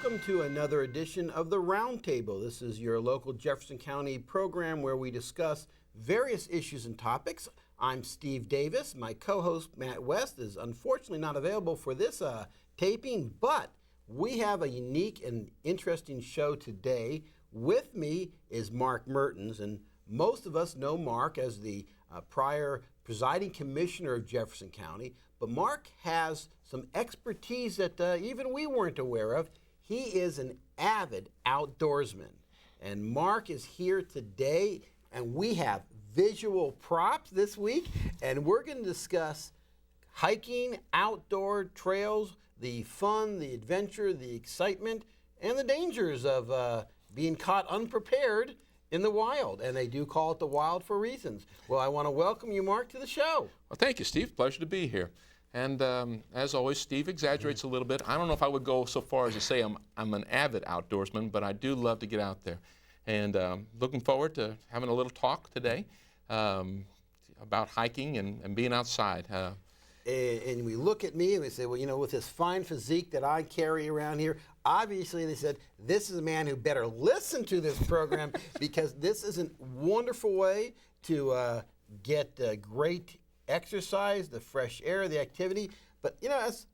Welcome to another edition of the Roundtable. This is your local Jefferson County program where we discuss various issues and topics. I'm Steve Davis. My co-host Matt West is unfortunately not available for this taping, but we have a unique and interesting show today. With me is Mark Mertens, and most of us know Mark as the prior presiding commissioner of Jefferson County, but Mark has some expertise that even we weren't aware of. He is an avid outdoorsman, and Mark is here today, and we have visual props this week, and we're going to discuss hiking, outdoor trails, the fun, the adventure, the excitement, and the dangers of being caught unprepared in the wild, and they do call it the wild for reasons. Well, I want to welcome you, Mark, to the show. Well, thank you, Steve. Pleasure to be here. And as always, Steve exaggerates a little bit. I don't know if I would go so far as to say I'm an avid outdoorsman, but I do love to get out there. And looking forward to having a little talk today about hiking and being outside. And we look at me and we say, well, you know, with this fine physique that I carry around here, obviously they said, this is a man who better listen to this program because this is a wonderful way to get great exercise, the fresh air, the activity. But, you know, as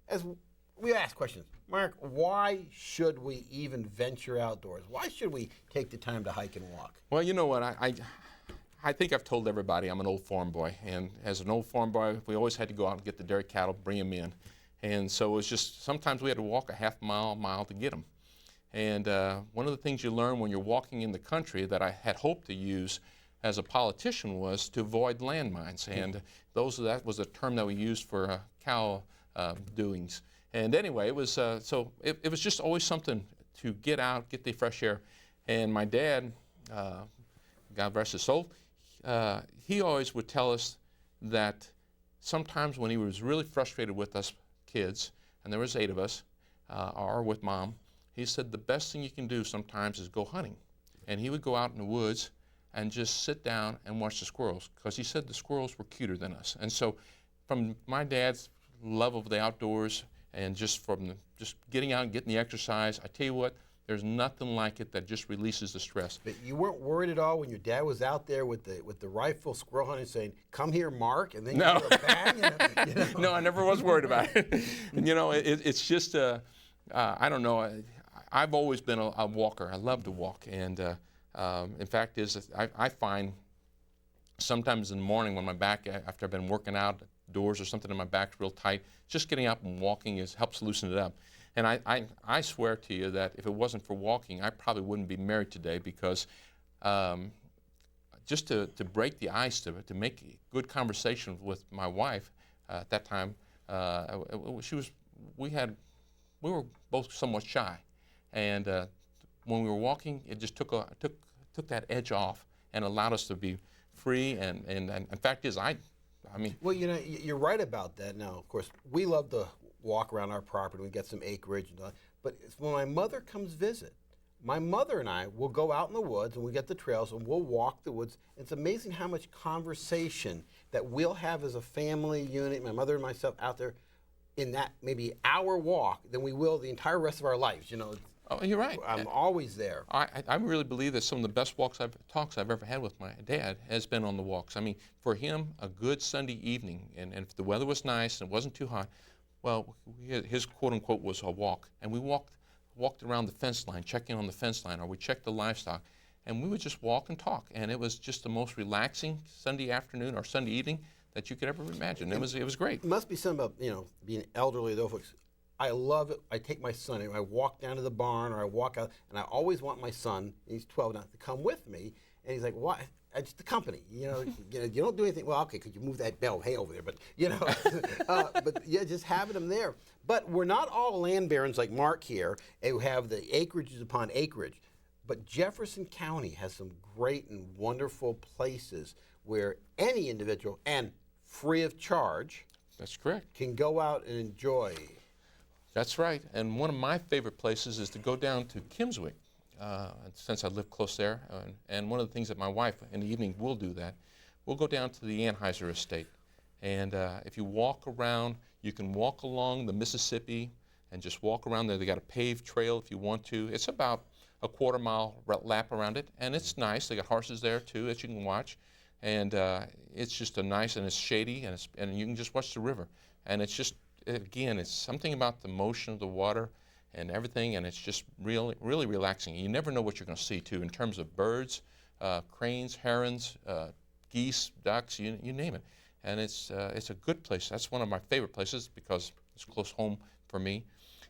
we ask questions, Mark, why should we even venture outdoors? Why should we take the time to hike and walk? Well, you know what, I think I've told everybody I'm an old farm boy, and as an old farm boy, we always had to go out and get the dairy cattle, bring them in. And so it was just, sometimes we had to walk a half mile to get them. And one of the things you learn when you're walking in the country that I had hoped to use as a politician was to avoid landmines. And that was a term that we used for cow doings. And anyway, it was so it was just always something to get out, get the fresh air. And my dad, God rest his soul, he always would tell us that sometimes when he was really frustrated with us kids, and there was 8 of us, or with Mom, he said the best thing you can do sometimes is go hunting. And he would go out in the woods and just sit down and watch the squirrels, because he said the squirrels were cuter than us. And so from my dad's love of the outdoors and just from just getting out and getting the exercise, I tell you what, there's nothing like it that just releases the stress. But you weren't worried at all when your dad was out there with the rifle squirrel hunting saying, come here, Mark, and then you do a bang? You know? No, I never was worried about it. You know, it's just, I don't know, I've always been a walker. I love to walk. And in fact, I find sometimes in the morning when my back, after I've been working out doors or something and my back's real tight, just getting up and walking helps loosen it up. And I swear to you that if it wasn't for walking, I probably wouldn't be married today, because just to break the ice, to make good conversation with my wife at that time, we were both somewhat shy. And when we were walking, it just took that edge off and allowed us to be free. And the fact is, I mean. Well, you know, you're right about that. Now, of course, we love to walk around our property. We get some acreage and all. But when my mother comes visit, my mother and I will go out in the woods and we get the trails and we'll walk the woods. It's amazing how much conversation that we'll have as a family unit, my mother and myself out there in that maybe hour walk than we will the entire rest of our lives. You know. Oh, you're right. I'm always there. I really believe that some of the best talks I've ever had with my dad has been on the walks. I mean, for him, a good Sunday evening, and if the weather was nice and it wasn't too hot, well, his quote-unquote was a walk. And we walked around the fence line, checking on the fence line, or we checked the livestock. And we would just walk and talk. And it was just the most relaxing Sunday afternoon or Sunday evening that you could ever imagine. It was great. It must be something about, you know, being elderly, though, folks. I love it. I take my son and I walk down to the barn or I walk out, and I always want my son, he's 12 now, to come with me. And he's like, why? Just the company, you know, you don't do anything. Well, okay, could you move that bale of hay over there? But, you know, but yeah, just having them there. But we're not all land barons like Mark here, who have the acreages upon acreage. But Jefferson County has some great and wonderful places where any individual, and free of charge, that's correct, can go out and enjoy. That's right. And one of my favorite places is to go down to Kimswick. Since I live close there, and one of the things that my wife in the evening will do that, we'll go down to the Anheuser estate. And if you walk around, you can walk along the Mississippi and just walk around there. They got a paved trail if you want to. It's about a quarter-mile lap around it, and it's nice. They got horses there too that you can watch, and it's just a nice, and it's shady, and you can just watch the river. And it's just, again, it's something about the motion of the water and everything, and it's just really, really relaxing. You never know what you're going to see too in terms of birds, cranes, herons, geese, ducks, you name it. And it's a good place. That's one of my favorite places because it's close home for me.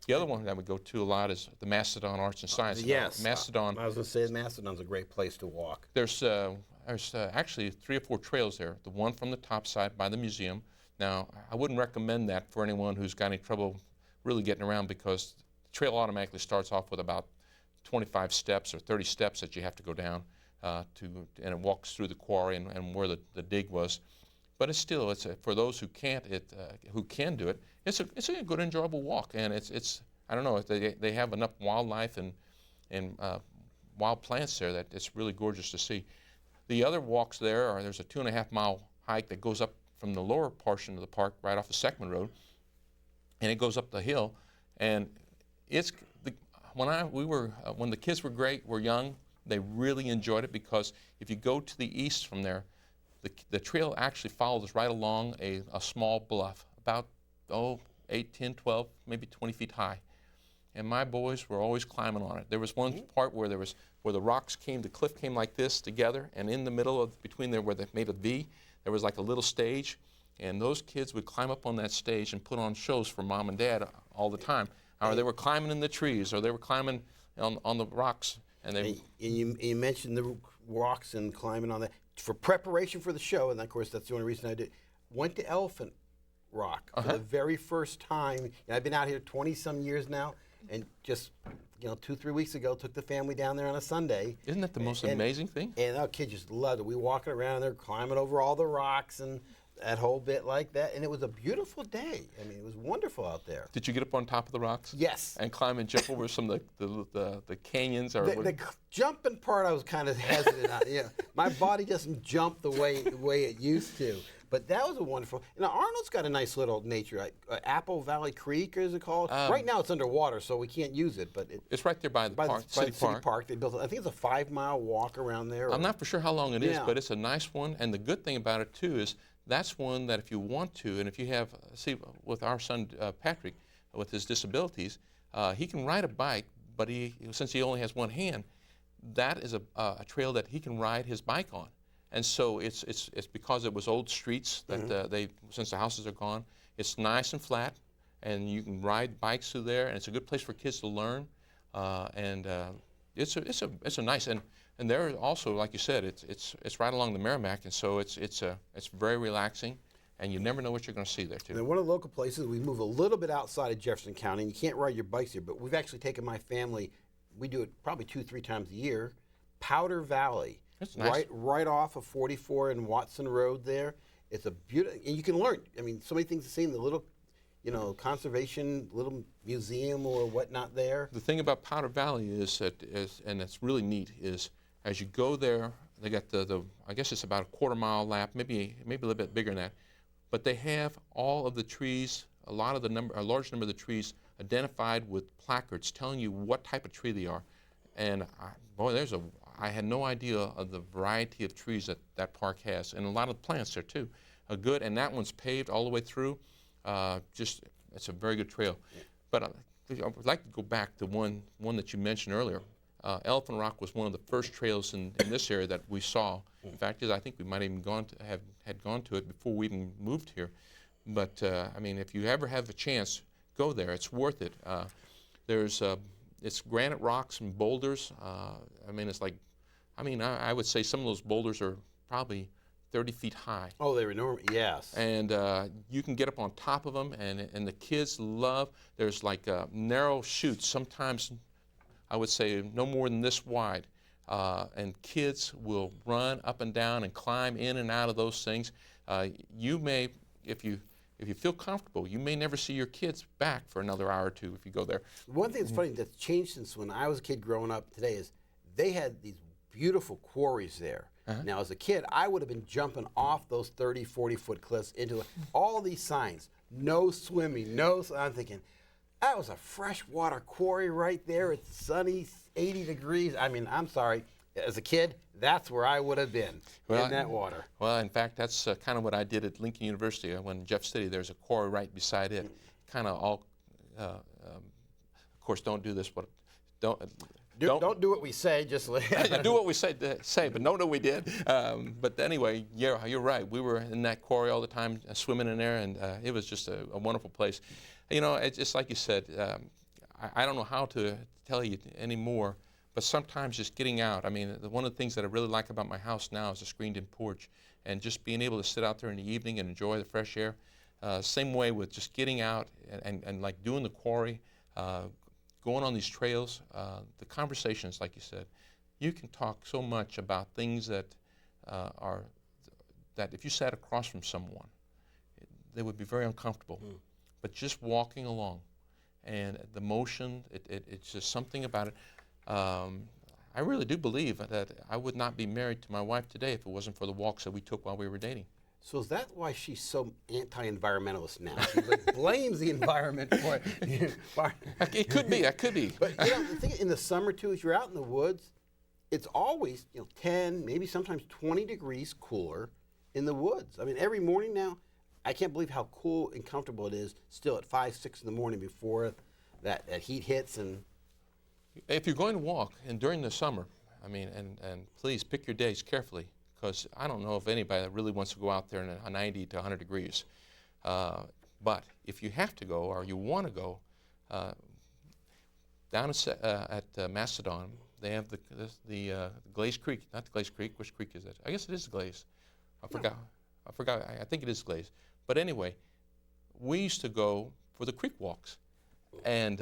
The other one that we go to a lot is the Mastodon Arts and Science. Yes, Mastodon. I was going to say Mastodon's a great place to walk. There's actually 3 or 4 trails there. The one from the top side by the museum. Now, I wouldn't recommend that for anyone who's got any trouble really getting around because the trail automatically starts off with about 25 steps or 30 steps that you have to go down and it walks through the quarry and where the dig was. But it's still, for those who can't, who can do it, it's a good, enjoyable walk, and it's I don't know, they have enough wildlife and wild plants there that it's really gorgeous to see. The other walks there's a 2.5-mile hike that goes up from the lower portion of the park right off the Seckman Road, and it goes up the hill, and when the kids were young, they really enjoyed it because if you go to the east from there, the trail actually follows right along a small bluff, about 8, 10, 12, maybe 20 feet high. And my boys were always climbing on it. There was one part where the rocks the cliff came like this together, and in the middle between there where they made a V, there was like a little stage, and those kids would climb up on that stage and put on shows for Mom and Dad all the time. Or they were climbing in the trees, or they were climbing on the rocks. And you mentioned the rocks and climbing on that. For preparation for the show, and of course that's the only reason I did, went to Elephant Rock for the very first time. I've been out here 20-some years now, and just 2-3 weeks ago took the family down there on a Sunday. Isn't that the most amazing thing? And our kids just loved it. We walking around there, climbing over all the rocks and that whole bit like that, and it was a beautiful day. I mean, it was wonderful out there. Did you get up on top of the rocks? Yes. And climb and jump over some of the canyons? Or the jumping part, I was kind of hesitant on. My body doesn't jump the way it used to. But that was a wonderful. Arnold's got a nice little nature. Apple Valley Creek, is it called? Right now it's underwater, so we can't use it. But it's right there by the park, city park. They built. I think it's a 5-mile walk around there. I'm not for sure how long it is, but it's a nice one. And the good thing about it too is that's one that if you want to, and if you have, with our son Patrick, with his disabilities, he can ride a bike, but since he only has one hand, that is a trail that he can ride his bike on. And so it's because it was old streets that since the houses are gone, it's nice and flat, and you can ride bikes through there, and it's a good place for kids to learn, and it's a nice and there also, like you said, it's right along the Merrimack, and so it's very relaxing, and you never know what you're going to see there too. And one of the local places, we move a little bit outside of Jefferson County, and you can't ride your bikes here, but we've actually taken my family. We do it probably 2-3 times a year. Powder Valley. That's nice. Right off of 44 and Watson Road there. It's a beautiful, and you can learn. I mean, so many things to see in the little, conservation little museum or whatnot there. The thing about Powder Valley is and it's really neat, is as you go there, they got I guess it's about a 1/4-mile lap, maybe a little bit bigger than that, but they have all of the trees, a large number of the trees identified with placards telling you what type of tree they are, and I had no idea of the variety of trees that park has, and a lot of plants there too. Good, and that one's paved all the way through. It's a very good trail. But I would like to go back to one that you mentioned earlier. Elephant Rock was one of the first trails in this area that we saw. In fact, I think we might even had gone to it before we even moved here. But I mean, if you ever have a chance, go there. It's worth it. It's granite rocks and boulders. I mean, I would say some of those boulders are probably 30 feet high. Oh, they were enormous, yes. And you can get up on top of them, and the kids love, there's like narrow chutes, sometimes I would say no more than this wide. And kids will run up and down and climb in and out of those things. You may, if you feel comfortable, you may never see your kids back for another hour or two if you go there. One thing that's funny that's changed since when I was a kid growing up today is they had these beautiful quarries there. Now, as a kid, I would have been jumping off those 30, 40-foot cliffs into all these signs, no swimming, I'm thinking, That was a freshwater quarry right there. It's sunny, 80 degrees. I mean, I'm sorry. As a kid, that's where I would have been, in that water. Well, in fact, that's kind of what I did at Lincoln University. When in Jeff City, there's a quarry right beside it. Kind of all, of course, don't do this, but don't do what we say. Just do what we say, but no, we did. But anyway, yeah, you're right. We were in that quarry all the time, swimming in there, and it was just a wonderful place. You know, it's just like you said. I don't know how to tell you anymore, but sometimes just getting out. I mean, one of the things that I really like about my house now is a screened-in porch, and just being able to sit out there in the evening and enjoy the fresh air. Same way with just getting out and like doing the quarry. Going on these trails, the conversations, like you said, you can talk so much about things that that if you sat across from someone, they would be very uncomfortable. But just walking along, and the motion, it's just something about it. I really do believe that I would not be married to my wife today if it wasn't for the walks that we took while we were dating. So is that why she's so anti-environmentalist now? She like blames the environment for it. It could be. It could be. But you know, the thing in the summer too, is you're out in the woods, it's always 10, maybe sometimes 20 degrees cooler in the woods. I mean, every morning now, I can't believe how cool and comfortable it is still at 5, 6 in the morning before that heat hits. And if you're going to walk, and during the summer, I mean, and please pick your days carefully. Because I don't know of anybody that really wants to go out there in a 90 to 100 degrees. But if you have to go or you want to go, down at Macedon, they have the Glaze Creek. Not the Glaze Creek. Which creek is it? I guess it is the Glaze. I forgot. I think it is Glaze. But anyway, we used to go for the creek walks. And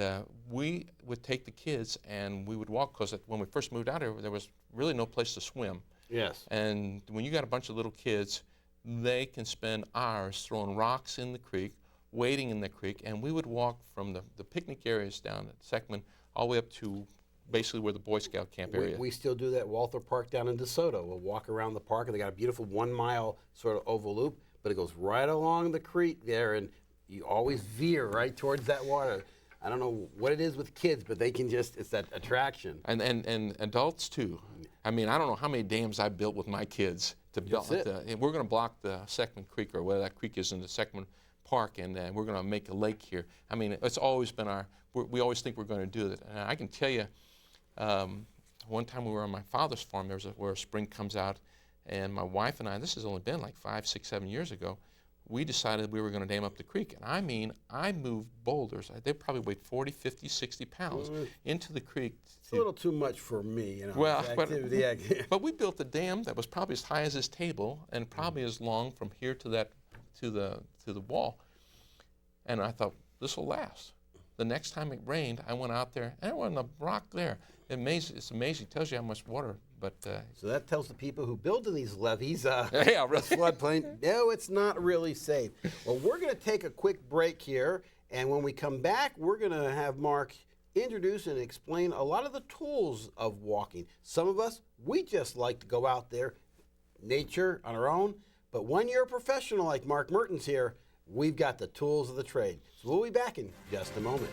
we would take the kids and we would walk because when we first moved out here, there was really no place to swim. Yes. And when you got a bunch of little kids, they can spend hours throwing rocks in the creek, wading in the creek, and we would walk from the picnic areas down at Seckman all the way up to basically where the Boy Scout camp area. We still do that at Walther Park down in DeSoto. We'll walk around the park, and they got a beautiful 1 mile sort of oval loop, but it goes right along the creek there, and you always veer right towards that water. I don't know what it is with kids, but they can just, it's that attraction. And adults too. I mean, I don't know how many dams I built with my kids to build. And we're going to block the Seckman Creek, or whatever that creek is in the Seckman Park, and we're going to make a lake here. I mean, it's always been we always think we're going to do it. And I can tell you, one time we were on my father's farm, where a spring comes out, and my wife and I, this has only been like 5, 6, 7 years ago, we decided we were going to dam up the creek. And I mean, I moved boulders. They probably weighed 40, 50, 60 pounds into the creek. It's a little too much for me, you know. Well, but we built a dam that was probably as high as this table and probably as long from here to the wall. And I thought, this will last. The next time it rained, I went out there, and there wasn't a rock there. It's amazing. It tells you how much water. But so that tells the people who build in these levees, yeah, really. floodplain, no, it's not really safe. Well, we're going to take a quick break here, and when we come back, we're going to have Mark introduce and explain a lot of the tools of walking. Some of us, we just like to go out there, nature on our own, but when you're a professional like Mark Mertens here, we've got the tools of the trade. So we'll be back in just a moment.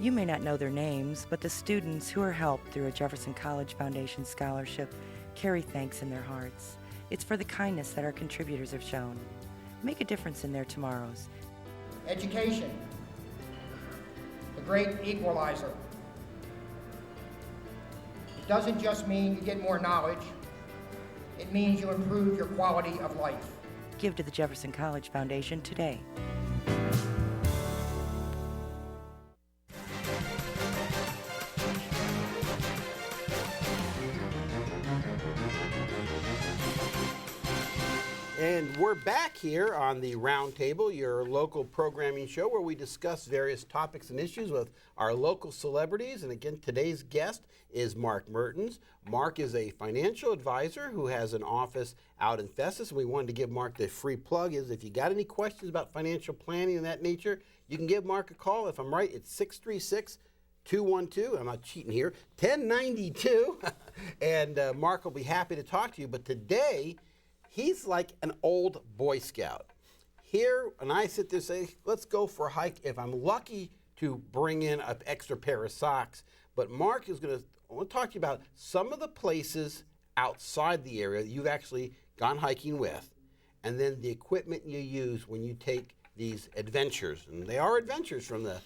You may not know their names, but the students who are helped through a Jefferson College Foundation scholarship carry thanks in their hearts. It's for the kindness that our contributors have shown. Make a difference in their tomorrows. Education, the great equalizer. It doesn't just mean you get more knowledge, it means you improve your quality of life. Give to the Jefferson College Foundation today. And we're back here on the Roundtable, your local programming show where we discuss various topics and issues with our local celebrities. And again, today's guest is Mark Mertens. Mark is a financial advisor who has an office out in Festus. And we wanted to give Mark the free plug is if you got any questions about financial planning and that nature, you can give Mark a call. If I'm right, it's 636-212, I'm not cheating here, 1092. And Mark will be happy to talk to you. But today, he's like an old Boy Scout. Here, and I sit there and say, let's go for a hike. If I'm lucky to bring in an extra pair of socks. But Mark is I want to talk to you about some of the places outside the area that you've actually gone hiking with, and then the equipment you use when you take these adventures. And they are adventures from the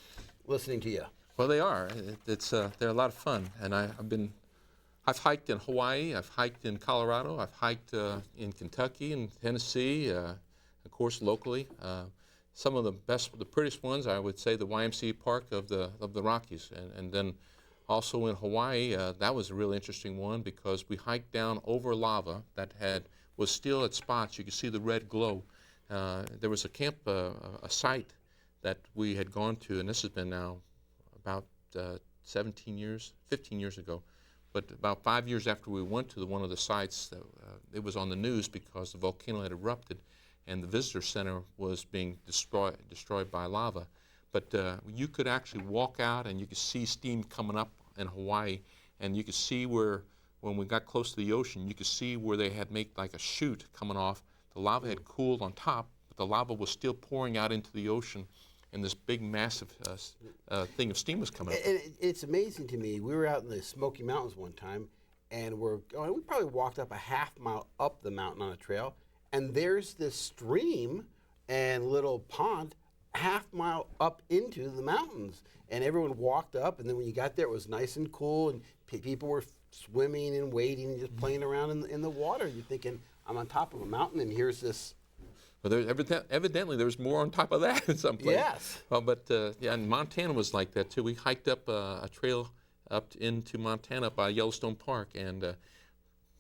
listening to you. Well, they are. They're a lot of fun, and I've hiked in Hawaii, I've hiked in Colorado, I've hiked in Kentucky and Tennessee, of course locally. Some of the prettiest ones, I would say the YMCA Park of the Rockies. And then also in Hawaii, that was a really interesting one because we hiked down over lava that was still at spots. You could see the red glow. There was a camp, a site that we had gone to, and this has been now about 15 years ago. But about 5 years after we went to one of the sites, it was on the news because the volcano had erupted and the visitor center was being destroyed by lava. But you could actually walk out and you could see steam coming up in Hawaii, and you could see when we got close to the ocean, you could see where they had made like a chute coming off. The lava had cooled on top, but the lava was still pouring out into the ocean. And this big, massive thing of steam was coming up. And it's amazing to me. We were out in the Smoky Mountains one time, and we probably walked up a half mile up the mountain on a trail, and there's this stream and little pond half mile up into the mountains. And everyone walked up, and then when you got there, it was nice and cool, and people were swimming and wading and just playing around in the water. You're thinking, I'm on top of a mountain, and here's this. Well, evidently there was more on top of that in some place. Yes. Well, but and Montana was like that too. We hiked up a trail up into Montana by Yellowstone Park and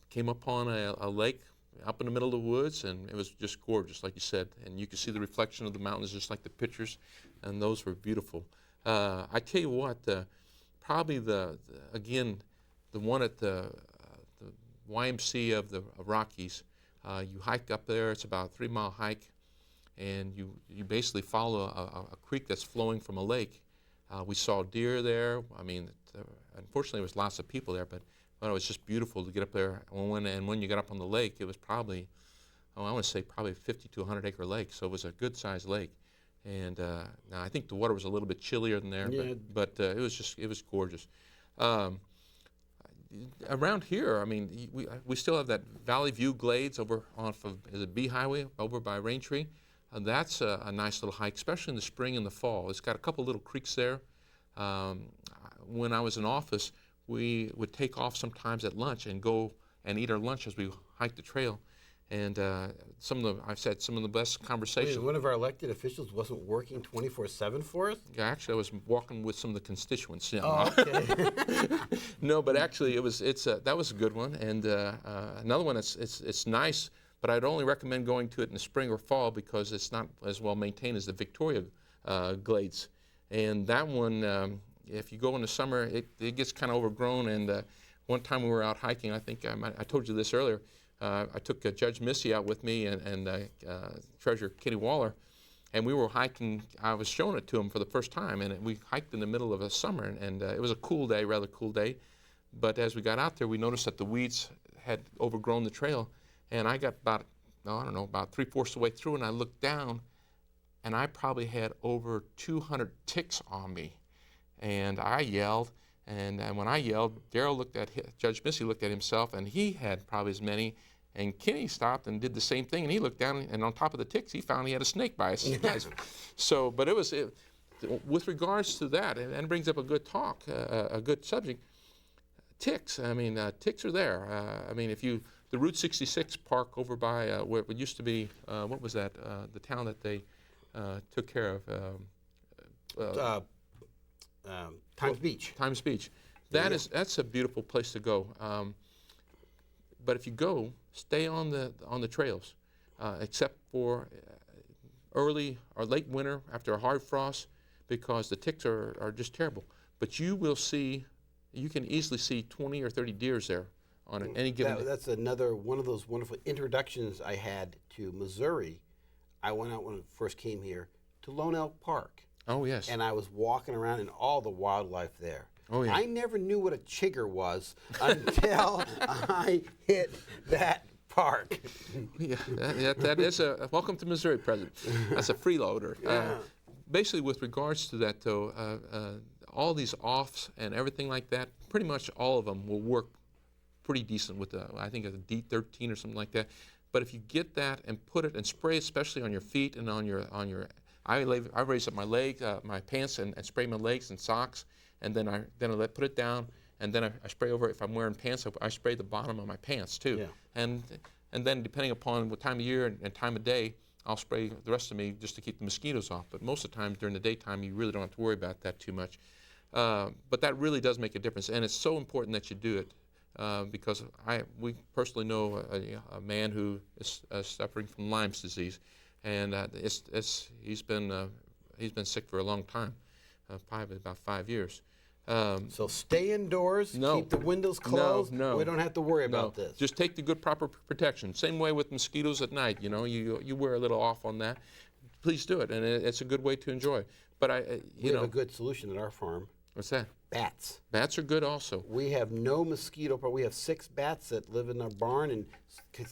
came upon a lake up in the middle of the woods, and it was just gorgeous, like you said. And you could see the reflection of the mountains just like the pictures, and those were beautiful. I tell you what, probably the one at the YMCA of the Rockies. You hike up there, it's about a 3-mile hike, and you basically follow a creek that's flowing from a lake. We saw deer there. I mean, unfortunately, there was lots of people there, but it was just beautiful to get up there. When you got up on the lake, it was probably, I want to say probably 50 to 100 acre lake, so it was a good-sized lake. And now I think the water was a little bit chillier than there, yeah. but it was gorgeous. Around here, I mean, we still have that Valley View Glades over off of the Bee Highway over by Raintree. That's a nice little hike, especially in the spring and the fall. It's got a couple little creeks there. When I was in office, we would take off sometimes at lunch and go and eat our lunch as we hiked the trail. And I've said some of the best conversations. Wait, one of our elected officials wasn't working 24/7 for us? Yeah, actually, I was walking with some of the constituents. You know. Oh, okay. No, but actually, that was a good one. And another one, it's nice, but I'd only recommend going to it in the spring or fall because it's not as well maintained as the Victoria Glades. And that one, if you go in the summer, it gets kind of overgrown. And one time we were out hiking, I think I told you this earlier. I took Judge Missy out with me and Treasurer Kenny Waller, and we were hiking. I was showing it to him for the first time, and we hiked in the middle of a summer, and it was a rather cool day. But as we got out there, we noticed that the weeds had overgrown the trail, and I got about 3/4 of the way through, and I looked down, and I probably had over 200 ticks on me, and I yelled. And when I yelled, Judge Missy looked at himself, and he had probably as many. And Kenny stopped and did the same thing, and he looked down, and on top of the ticks, he found he had a snake by his eyes. So, but with regards to that, and it brings up a good talk, a good subject. Ticks. I mean, ticks are there. I mean, the Route 66 park over by where it used to be, what was that? The town that they took care of. Times Beach. Times Beach. That's a beautiful place to go. But if you go, stay on the trails. except for early or late winter after a hard frost, because the ticks are just terrible. But you will see, you can easily see 20 or 30 deers there on any given day. That's another one of those wonderful introductions I had to Missouri. I went out when I first came here to Lone Elk Park. Oh, yes. And I was walking around in all the wildlife there. Oh, yeah. I never knew what a chigger was until I hit that park. Yeah, that is a welcome to Missouri, President. That's a freeloader. Yeah. Basically, with regards to that, though, all these offs and everything like that, pretty much all of them will work pretty decent with I think a D13 or something like that. But if you get that and put it and spray, especially on your feet and on your I raise up my leg, my pants, and spray my legs and socks, and then I put it down, and then I spray over it. If I'm wearing pants, I spray the bottom of my pants too. Yeah. And then depending upon what time of year and time of day, I'll spray the rest of me just to keep the mosquitoes off. But most of the time during the daytime, you really don't have to worry about that too much. But that really does make a difference, and it's so important that you do it. Because we personally know a man who is suffering from Lyme's disease, and he's been sick for a long time, probably about 5 years. So stay indoors, no, keep the windows closed. No, we don't have to worry about this. Just take the good proper protection. Same way with mosquitoes at night. You know, you wear a little off on that. Please do it, and it's a good way to enjoy. But we have a good solution at our farm. What's that? Bats. Bats are good also. We have no mosquito problem. We have 6 bats that live in our barn and keep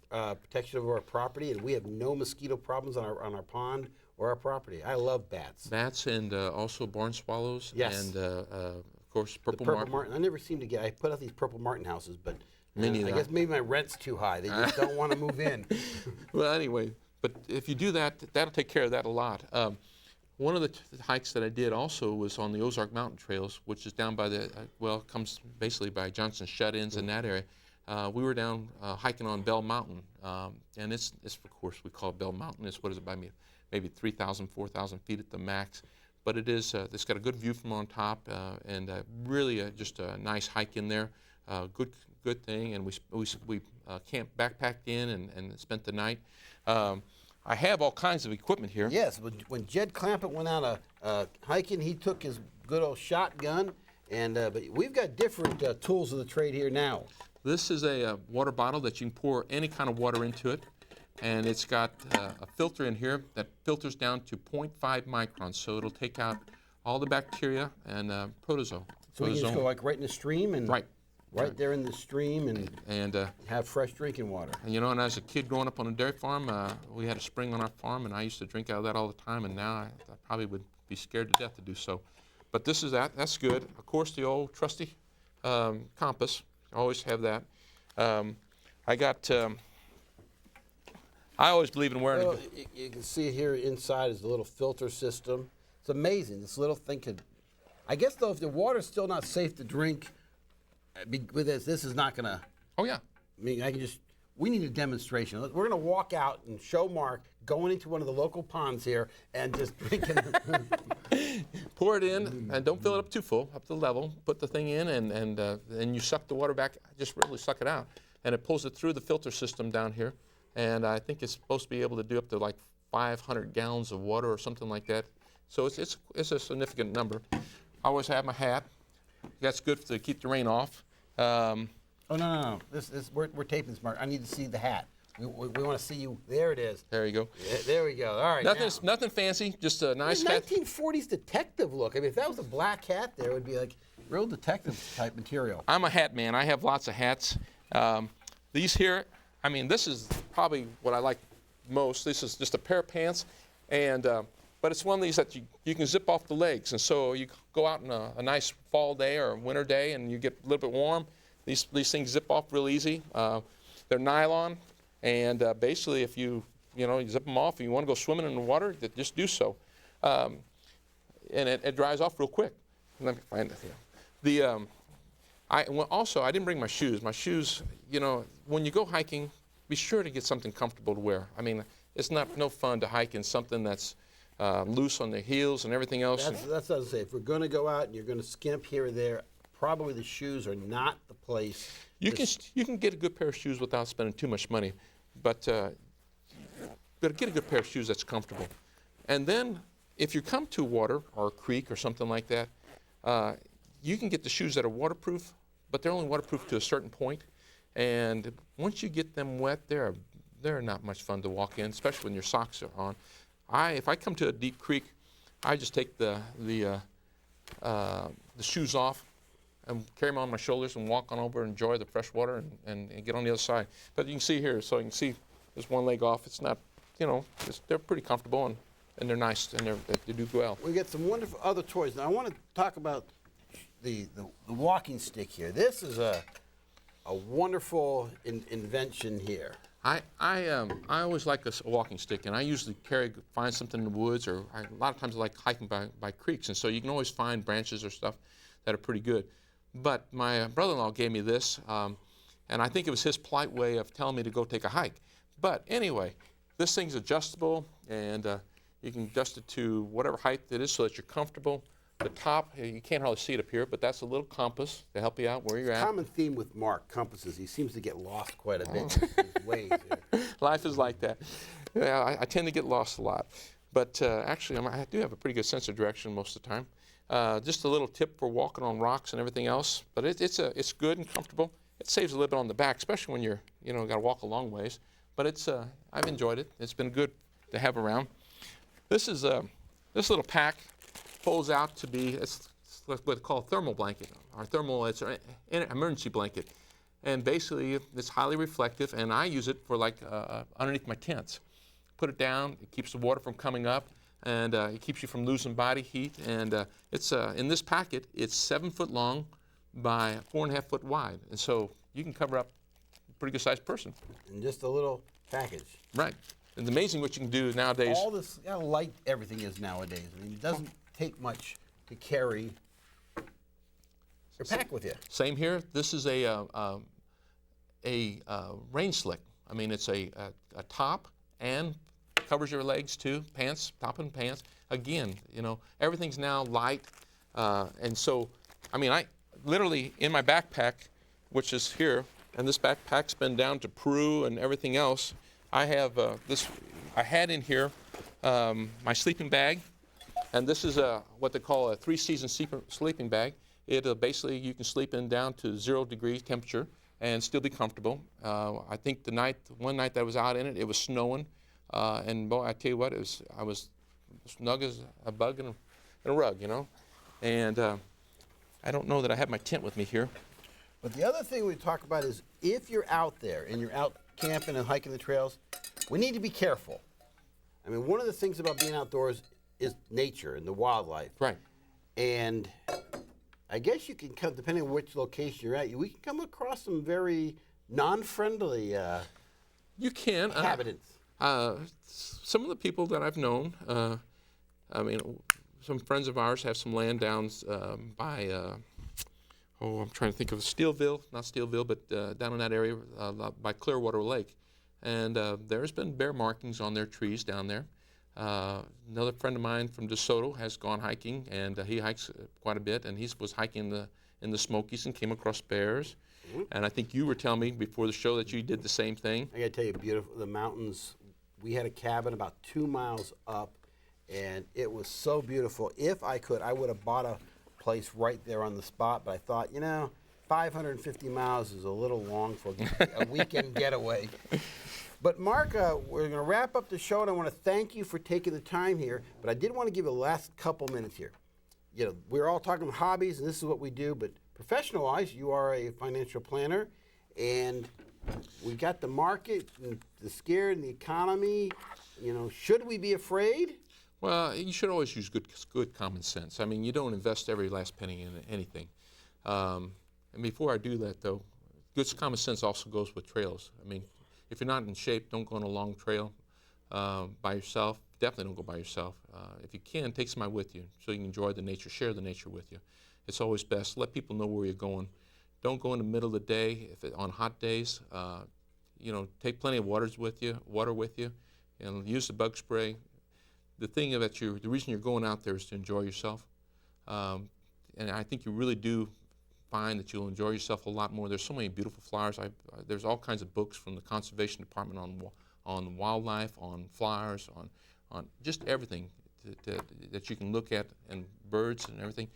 protection of our property, and we have no mosquito problems on our pond or our property. I love bats. Bats and also barn swallows. Yes. And of course purple martin. I never seem to get. I put out these purple martin houses, but I guess maybe my rent's too high. They just don't want to move in. Well, anyway, but if you do that, that'll take care of that a lot. One of the hikes that I did also was on the Ozark Mountain Trails, which is down by comes basically by Johnson Shut-ins in that area. We were down hiking on Bell Mountain, and it's of course we call it Bell Mountain. It's what is it by maybe 3,000, 4,000 feet at the max, but it's got a good view from on top, and really just a nice hike in there. Good thing, and we camped, backpacked in, and spent the night. I have all kinds of equipment here. Yes, when Jed Clampett went out hiking, he took his good old shotgun, and but we've got different tools of the trade here now. This is a water bottle that you can pour any kind of water into it, and it's got a filter in here that filters down to 0.5 microns, so it'll take out all the bacteria and protozoa. So we can just go like right in the stream and right there in the stream and have fresh drinking water. And you know, and as a kid growing up on a dairy farm, we had a spring on our farm, and I used to drink out of that all the time, and now I probably would be scared to death to do so. But this is that's good. Of course, the old trusty compass. Always have that. I always believe in wearing you can see here inside is the little filter system. It's amazing. This little thing could, I guess though, if the water's still not safe to drink, with this is not gonna. Oh yeah. I mean, we need a demonstration. We're gonna walk out and show Mark going into one of the local ponds here and just drinking. Pour it in, and don't fill it up too full, up to the level. Put the thing in, and you suck the water back. Just really suck it out, and it pulls it through the filter system down here. And I think it's supposed to be able to do up to like 500 gallons of water or something like that. So it's a significant number. I always have my hat. That's good to keep the rain off. Oh no! We're taping this, Mark. I need to see the hat. We want to see you. There it is. There you go. Yeah, there we go. All right. Nothing fancy. Just a nice hat. 1940s detective look. I mean, if that was a black hat, there it would be like real detective type material. I'm a hat man. I have lots of hats. These here, I mean, this is probably what I like most. This is just a pair of pants, but it's one of these that you can zip off the legs. And so you go out on a nice fall day or a winter day, and you get a little bit warm. These things zip off real easy. They're nylon, and basically, if you zip them off, and you want to go swimming in the water, just do so, and it dries off real quick. Let me find it here. I didn't bring my shoes. My shoes, when you go hiking, be sure to get something comfortable to wear. I mean, it's no fun to hike in something that's loose on the heels and everything else. That's what I was saying. If we're going to go out and you're going to skimp here or there, probably the shoes are not the place. You can get a good pair of shoes without spending too much money, but got to get a good pair of shoes that's comfortable. And then if you come to water or a creek or something like that, you can get the shoes that are waterproof, but they're only waterproof to a certain point. And once you get them wet, they're not much fun to walk in, especially when your socks are on. If I come to a deep creek, I just take the shoes off and carry them on my shoulders and walk on over and enjoy the fresh water and get on the other side. But you can see here, so you can see there's one leg off. It's not, they're pretty comfortable and they're nice and they do well. We get some wonderful other toys. Now I want to talk about the walking stick here. This is a wonderful invention here. I always like a walking stick, and I usually find something in the woods, or a lot of times I like hiking by creeks, and so you can always find branches or stuff that are pretty good. But my brother-in-law gave me this, and I think it was his polite way of telling me to go take a hike. But anyway, this thing's adjustable, and you can adjust it to whatever height it is so that you're comfortable. The top, you can't hardly see it up here, but that's a little compass to help you out where you're at. Common theme with Mark, compasses. He seems to get lost quite a bit in his ways here. Life is like that. Yeah, I tend to get lost a lot. But actually, I do have a pretty good sense of direction most of the time. Just a little tip for walking on rocks and everything else. But it's good and comfortable. It saves a little bit on the back, especially when you're, got to walk a long ways. But I've enjoyed it. It's been good to have around. This little pack folds out to be it's what we call a thermal blanket. It's an emergency blanket. And basically, it's highly reflective, and I use it for underneath my tents. Put it down, it keeps the water from coming up, and it keeps you from losing body heat. And it's in this packet, it's 7 foot long by 4.5 foot wide. And so you can cover up a pretty good sized person. In just a little package. Right. It's amazing what you can do nowadays. All this, how light everything is nowadays. I mean, it doesn't take much to carry your pack with you. Same here. This is a rain slick. I mean, it's a top and covers your legs too. Pants, top and pants. Again, everything's now light, and so, I mean, I literally in my backpack, which is here, and this backpack's been down to Peru and everything else. I have I had in here my sleeping bag. And this is what they call a 3-season sleeping bag. It basically, you can sleep in down to 0 degree temperature and still be comfortable. I think one night that I was out in it, it was snowing. And boy, I tell you what, I was snug as a bug in a rug, And I don't know that I have my tent with me here. But the other thing we talk about is if you're out there and you're out camping and hiking the trails, we need to be careful. I mean, one of the things about being outdoors is nature and the wildlife. Right. And I guess you can come, depending on which location you're at, we can come across some very non-friendly you can inhabitants. Some of the people that I've known, I mean, some friends of ours have some land downs by, I'm trying to think of not Steelville, but down in that area by Clearwater Lake. And there's been bear markings on their trees down there. Another friend of mine from DeSoto has gone hiking, and he hikes quite a bit, and he was hiking in the Smokies and came across bears. Mm-hmm. And I think you were telling me before the show that you did the same thing. I got to tell you, beautiful, the mountains. We had a cabin about 2 miles up, and it was so beautiful. If I could, I would have bought a place right there on the spot, but I thought, 550 miles is a little long for a weekend getaway. But Mark, we're going to wrap up the show, and I want to thank you for taking the time here. But I did want to give you the last couple minutes here. We're all talking about hobbies, and this is what we do. But professional-wise, you are a financial planner, and we got the market, and the scare, and the economy. Should we be afraid? Well, you should always use good common sense. I mean, you don't invest every last penny in anything. And before I do that, though, good common sense also goes with trails. I mean, if you're not in shape, don't go on a long trail by yourself. Definitely don't go by yourself. If you can, take somebody with you so you can enjoy the nature, share the nature with you. It's always best. Let people know where you're going. Don't go in the middle of the day on hot days. Take plenty of water with you, and use the bug spray. The thing the reason you're going out there is to enjoy yourself. And I think you really do find that you'll enjoy yourself a lot more. There's so many beautiful flowers. There's all kinds of books from the conservation department on wildlife, on flowers, on just everything that you can look at, and birds and everything.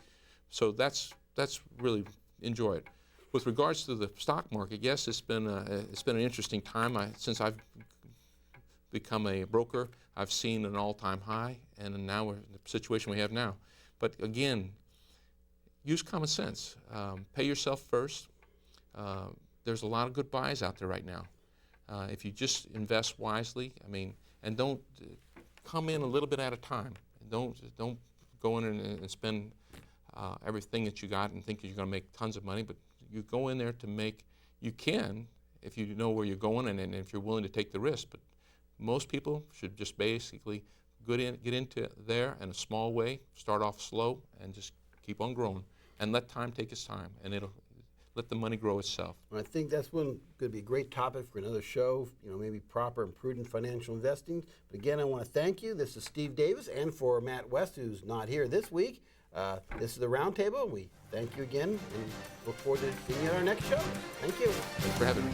So that's really enjoy it. With regards to the stock market, yes, it's been an interesting time. Since I've become a broker, I've seen an all-time high, and now we're in the situation we have now. But again, use common sense. Pay yourself first. There's a lot of good buys out there right now. If you just invest wisely, and don't come in a little bit at a time. Don't go in and spend everything that you got and think you're going to make tons of money. But you go in there to make. You can if you know where you're going and if you're willing to take the risk. But most people should just basically get into there in a small way, start off slow, and just keep on growing, and let time take its time, and it'll let the money grow itself. Well, I think that's going to be a great topic for another show, maybe proper and prudent financial investing. But again, I want to thank you. This is Steve Davis, and for Matt West, who's not here this week, this is the Roundtable, and we thank you again, and look forward to seeing you at our next show. Thank you. Thanks for having me.